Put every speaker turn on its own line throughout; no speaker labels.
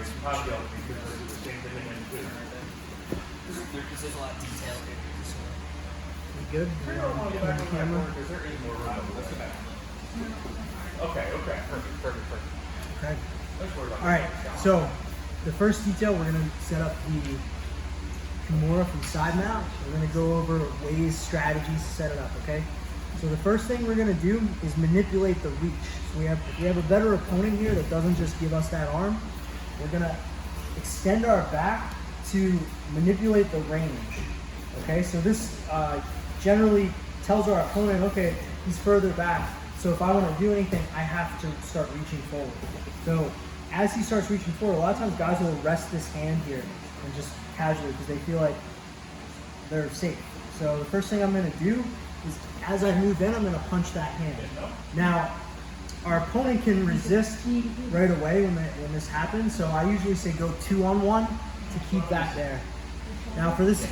There's a lot of detail here.
You good? On the camera?
Okay, perfect.
Okay. All right, so the first detail, we're gonna set up the Kimora from side mount. We're gonna go over ways, strategies to set it up, okay? So the first thing we're gonna do is manipulate the reach. So if we have a better opponent here that doesn't just give us that arm, we're gonna extend our back to manipulate the range, okay? So this generally tells our opponent, okay, he's further back, so if I want to do anything, I have to start reaching forward. So as he starts reaching forward, a lot of times guys will rest this hand here and just casually because they feel like they're safe. So the first thing I'm going to do is as I move in, I'm going to punch that hand. Now, our opponent can resist right away when this happens, so I usually say go 2-on-1 to keep that there. Now for this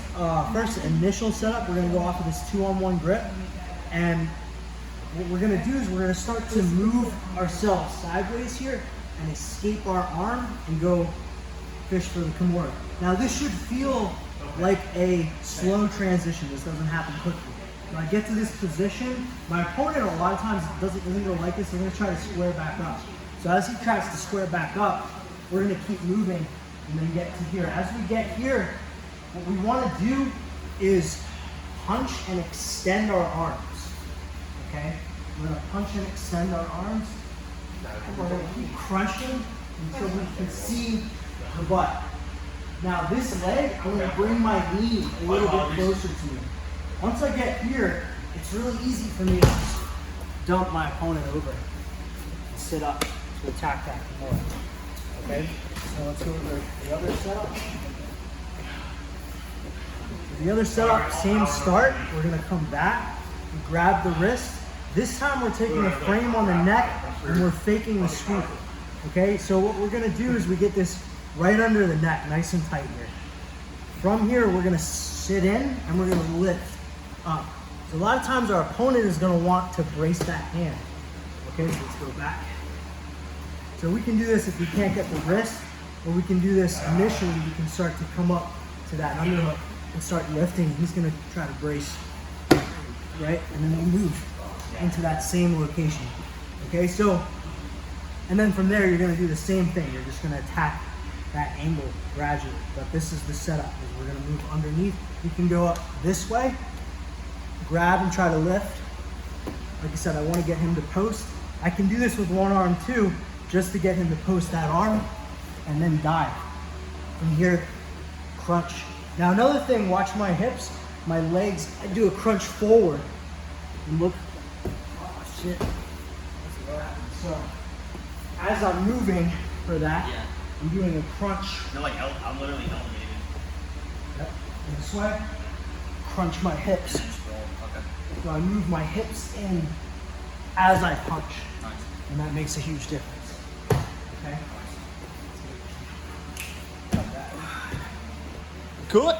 first initial setup, we're going to go off of this 2-on-1 grip, and what we're going to do is we're going to start to move ourselves sideways here and escape our arm and go fish for the Kimora. Now this should feel like a slow transition. This doesn't happen quickly. When I get to this position, my opponent a lot of times doesn't go like this. They're going to try to square back up. So as he tries to square back up, we're going to keep moving and then get to here. As we get here, what we want to do is punch and extend our arms. Okay? We're going to punch and extend our arms. And we're going to keep crunching until we can see the butt. Now this leg, I'm going to bring my knee a little bit closer to me. Once I get here, it's really easy for me to just dump my opponent over and sit up to attack that more. Okay? So let's go over the other setup. The other setup, same start. We're going to come back, grab the wrist. This time we're taking a frame on the neck and we're faking the sweep. Okay, so what we're gonna do is we get this right under the neck, nice and tight here. From here, we're gonna sit in and we're gonna lift up. So a lot of times our opponent is gonna want to brace that hand. Okay, so let's go back. So we can do this if we can't get the wrist, or we can do this initially, we can start to come up to that underhook and start lifting. He's gonna try to brace, right? And then we move into that same location. Okay, so, and then from there you're gonna do the same thing. You're just gonna attack that angle gradually. But this is the setup, is we're gonna move underneath. You can go up this way, grab and try to lift. Like I said, I wanna get him to post. I can do this with one arm too, just to get him to post that arm, and then dive. From here, crunch. Now another thing, watch my hips, my legs, I do a crunch forward. And look, oh shit, that's what happened. So, as I'm moving for that, I'm doing a crunch.
You're like, I'm literally elevated.
Yep. And this way, crunch my hips.
Okay.
So I move my hips in as I punch.
Nice.
And that makes a huge difference. Okay?
Cool.